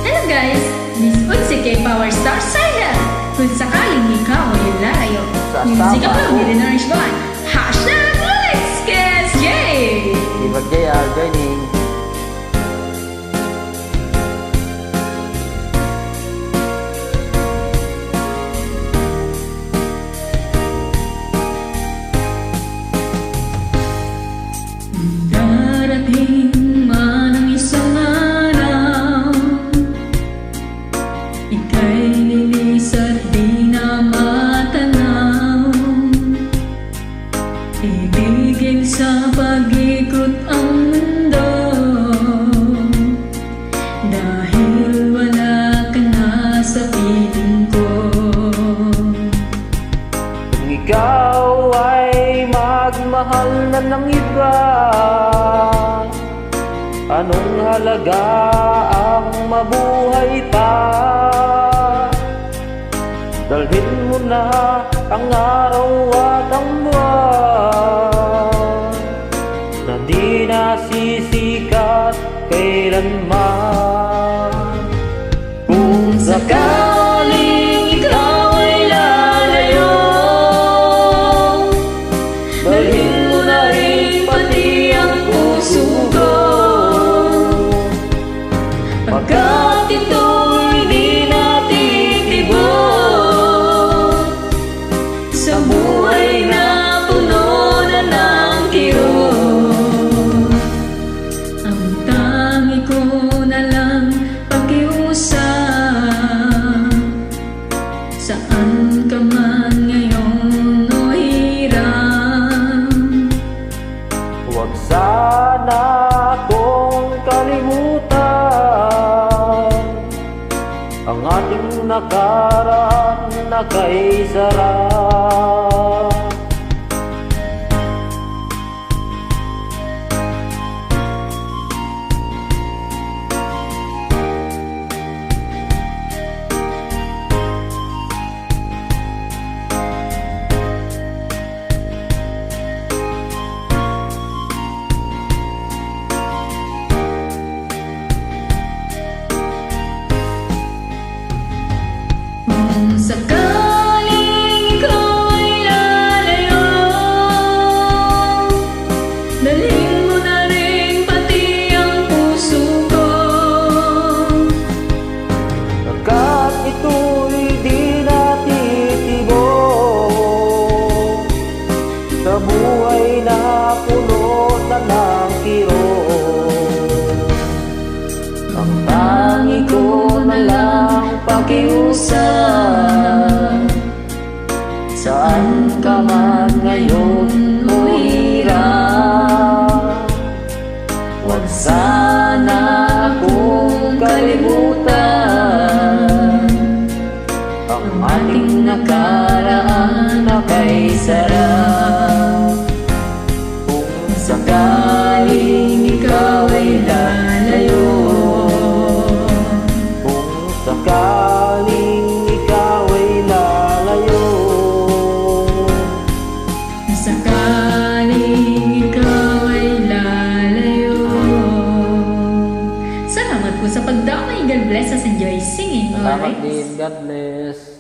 Hello guys! This Utsi K Power Star Siren! Kung sakaling ikaw ay lalayo, music upload ni Nourish Boy, hashtag Let's KSJ! Diva JR joining. Darating man ang isang araw, ika'y lilis at di na matanaw. Ibigin sa pag-ikot ang mundo, dahil wala ka na sa piling ko. Kung ikaw ay magmahal na ng iba, anong halaga ang mabuhay pa? Dalhin mo na ang araw at ang buwan na di nasisikat kailanman. Kung sakaling ikaw ay lalayo, dalhin mo na rin pati ang puso ko, pagkat ito'y di natitibok sa buhay na puno na ng kirot. Ang tangi ko na lang pakiusap, saan ka man ngayon o hirap, huwag sana akong kalimutan ang ating nakaraan na kay sarap. kung sakaling ikaw ay lalayo, dalhin mo na rin pati ang puso ko, Pagkat ito'y di natitibok sa buhay na puno na ng kirot. Ang tangi ko na lang pakiusap, saan ka man ngayon o hirap, huwag sana akong kalimutan ang ating nakaraan na kay sarap. Kung sakaling ikaw ay lalayo, kung sakaling ikaw ay lalayo, sakaling ikaw ay lalayo. Salamat po sa pagdamay. God bless us. Enjoy singing. salamat Alright? din. God bless.